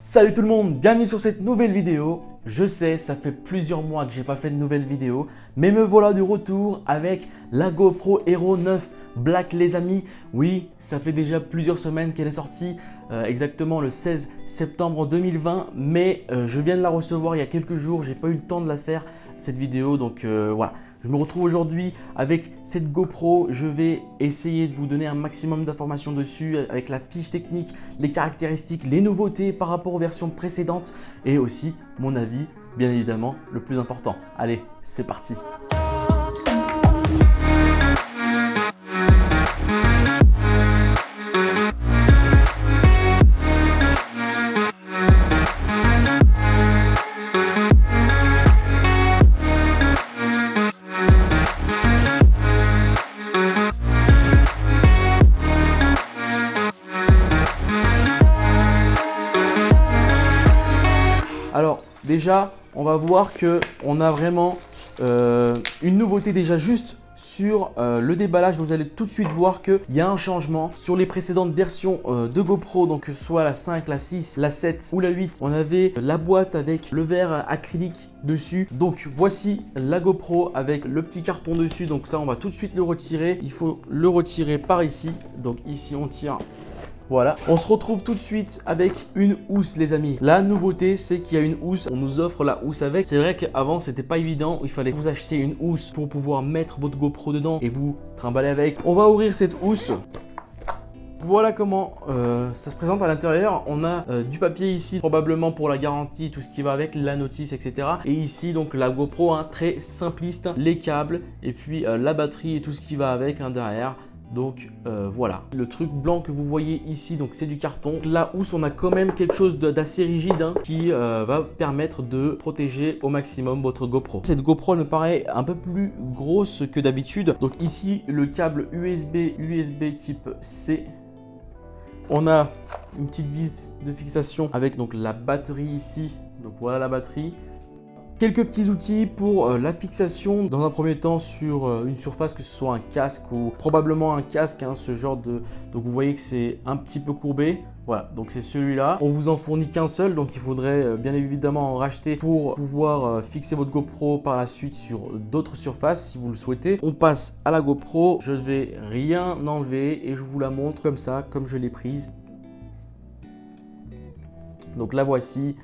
Salut tout le monde, bienvenue sur cette nouvelle vidéo. Je sais, ça fait plusieurs mois que j'ai pas fait de nouvelle vidéo, mais me voilà de retour avec la GoPro Hero 9 Black les amis. Oui, ça fait déjà plusieurs semaines qu'elle est sortie, exactement le 16 septembre 2020, mais je viens de la recevoir il y a quelques jours, j'ai pas eu le temps de la faire cette vidéo, donc voilà. Je me retrouve aujourd'hui avec cette GoPro. Je vais essayer de vous donner un maximum d'informations dessus avec la fiche technique, les caractéristiques, les nouveautés par rapport aux versions précédentes et aussi mon avis, bien évidemment, le plus important. Allez, c'est parti! Alors déjà, on va voir qu'on a vraiment une nouveauté déjà juste sur le déballage. Vous allez tout de suite voir qu'il y a un changement sur les précédentes versions de GoPro, donc que ce soit la 5, la 6, la 7 ou la 8. On avait la boîte avec le verre acrylique dessus. Donc voici la GoPro avec le petit carton dessus. Donc ça, on va tout de suite le retirer. Il faut le retirer par ici. Donc ici, on tire. Voilà, on se retrouve tout de suite avec une housse les amis. La nouveauté c'est qu'il y a une housse, on nous offre la housse avec. C'est vrai qu'avant c'était pas évident, il fallait vous acheter une housse pour pouvoir mettre votre GoPro dedans et vous trimballer avec. On va ouvrir cette housse. Voilà comment ça se présente à l'intérieur. On a du papier ici, probablement pour la garantie, tout ce qui va avec, la notice, etc. Et ici, donc la GoPro, très simpliste, les câbles et puis la batterie et tout ce qui va avec derrière. Donc voilà, le truc blanc que vous voyez ici, donc c'est du carton. La housse, on a quand même quelque chose d'assez rigide qui va permettre de protéger au maximum votre GoPro. Cette GoPro me paraît un peu plus grosse que d'habitude. Donc ici, le câble USB type C. On a une petite vis de fixation avec donc la batterie ici. Donc voilà la batterie. Quelques petits outils pour la fixation dans un premier temps sur une surface, que ce soit un casque ou probablement un casque, ce genre de... Donc vous voyez que c'est un petit peu courbé. Voilà, donc c'est celui-là. On vous en fournit qu'un seul, donc il faudrait bien évidemment en racheter pour pouvoir fixer votre GoPro par la suite sur d'autres surfaces si vous le souhaitez. On passe à la GoPro. Je ne vais rien enlever et je vous la montre comme ça, comme je l'ai prise. Donc la voici.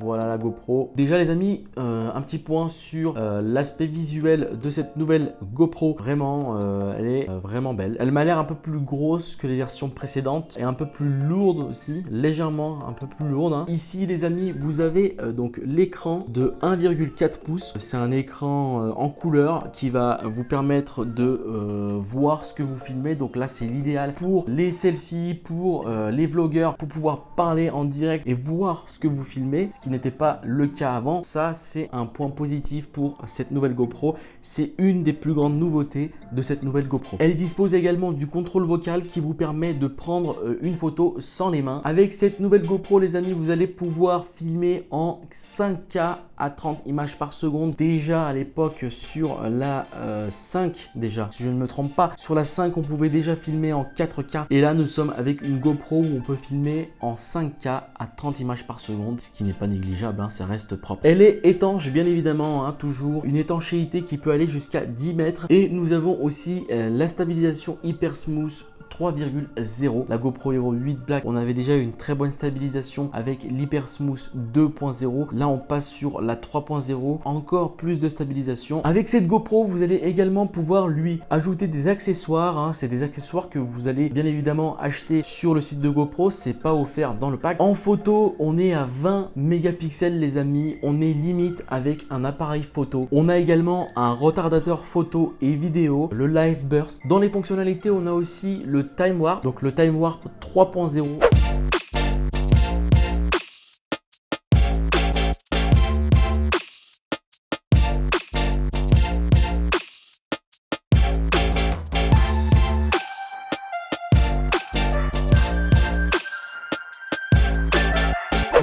Voilà la GoPro. Déjà les amis, un petit point sur l'aspect visuel de cette nouvelle GoPro. Vraiment, elle est vraiment belle. Elle m'a l'air un peu plus grosse que les versions précédentes et un peu plus lourde aussi, légèrement un peu plus lourde. Ici les amis, vous avez donc l'écran de 1,4 pouces. C'est un écran en couleur qui va vous permettre de voir ce que vous filmez. Donc là c'est l'idéal pour les selfies, pour les vlogueurs, pour pouvoir parler en direct et voir ce que vous filmez, ce qui n'était pas le cas avant. Ça c'est un point positif pour cette nouvelle GoPro. C'est une des plus grandes nouveautés de cette nouvelle GoPro. Elle dispose également du contrôle vocal qui vous permet de prendre une photo sans les mains. Avec cette nouvelle GoPro les amis, vous allez pouvoir filmer en 5K à 30 images par seconde. Déjà à l'époque sur la 5, déjà si je ne me trompe pas, sur la 5 on pouvait déjà filmer en 4K et là nous sommes avec une GoPro où on peut filmer en 5K à 30 images par seconde, ce qui n'est pas négligeable, ça reste propre. Elle est étanche bien évidemment, toujours une étanchéité qui peut aller jusqu'à 10 mètres et nous avons aussi la stabilisation hyper smooth 3,0. La GoPro Hero 8 Black, on avait déjà une très bonne stabilisation avec l'Hyper Smooth 2.0. Là, on passe sur la 3.0, encore plus de stabilisation. Avec cette GoPro, vous allez également pouvoir lui ajouter des accessoires. C'est des accessoires que vous allez bien évidemment acheter sur le site de GoPro. C'est pas offert dans le pack. En photo, on est à 20 mégapixels les amis. On est limite avec un appareil photo. On a également un retardateur photo et vidéo, le Live Burst. Dans les fonctionnalités, on a aussi le Time Warp, donc le Time Warp 3.0.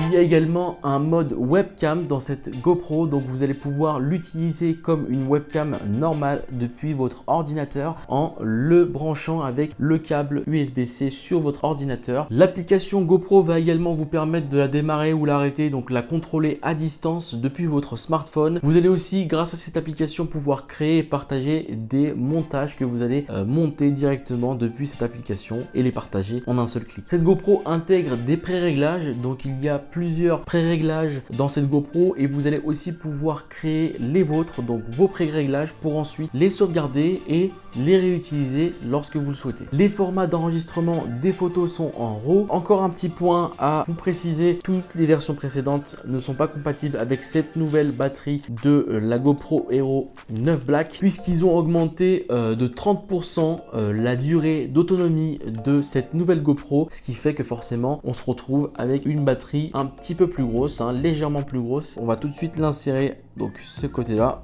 Il y a également un mode webcam dans cette GoPro, donc vous allez pouvoir l'utiliser comme une webcam normale depuis votre ordinateur en le branchant avec le câble USB-C sur votre ordinateur. L'application GoPro va également vous permettre de la démarrer ou l'arrêter, donc la contrôler à distance depuis votre smartphone. Vous allez aussi, grâce à cette application, pouvoir créer et partager des montages que vous allez monter directement depuis cette application et les partager en un seul clic. Cette GoPro intègre des pré-réglages, donc il y a plusieurs pré-réglages dans cette GoPro et vous allez aussi pouvoir créer les vôtres, donc vos pré-réglages, pour ensuite les sauvegarder et les réutiliser lorsque vous le souhaitez. Les formats d'enregistrement des photos sont en RAW. Encore un petit point à vous préciser, toutes les versions précédentes ne sont pas compatibles avec cette nouvelle batterie de la GoPro Hero 9 Black, puisqu'ils ont augmenté de 30% la durée d'autonomie de cette nouvelle GoPro, ce qui fait que forcément on se retrouve avec une batterie un petit peu plus grosse, légèrement plus grosse. On va tout de suite l'insérer, donc ce côté là,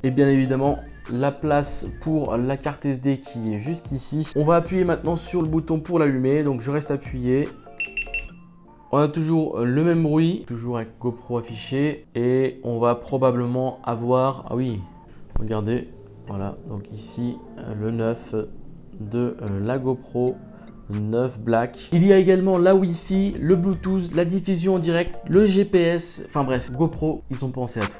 et bien évidemment la place pour la carte SD qui est juste ici. On va appuyer maintenant sur le bouton pour l'allumer, donc je reste appuyé. On a toujours le même bruit, toujours avec GoPro affiché, et on va probablement avoir, ah oui, regardez, voilà, donc ici le 9 de la GoPro 9 Black. Il y a également la Wi-Fi, le Bluetooth, la diffusion en direct, le GPS, enfin bref, GoPro, ils ont pensé à tout.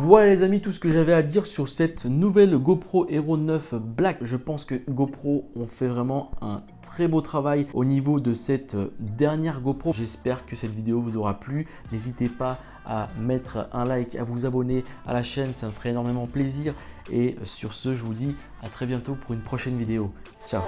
Voilà les amis, tout ce que j'avais à dire sur cette nouvelle GoPro Hero 9 Black. Je pense que GoPro ont fait vraiment un très beau travail au niveau de cette dernière GoPro. J'espère que cette vidéo vous aura plu. N'hésitez pas à mettre un like, à vous abonner à la chaîne, ça me ferait énormément plaisir. Et sur ce, je vous dis à très bientôt pour une prochaine vidéo. Ciao!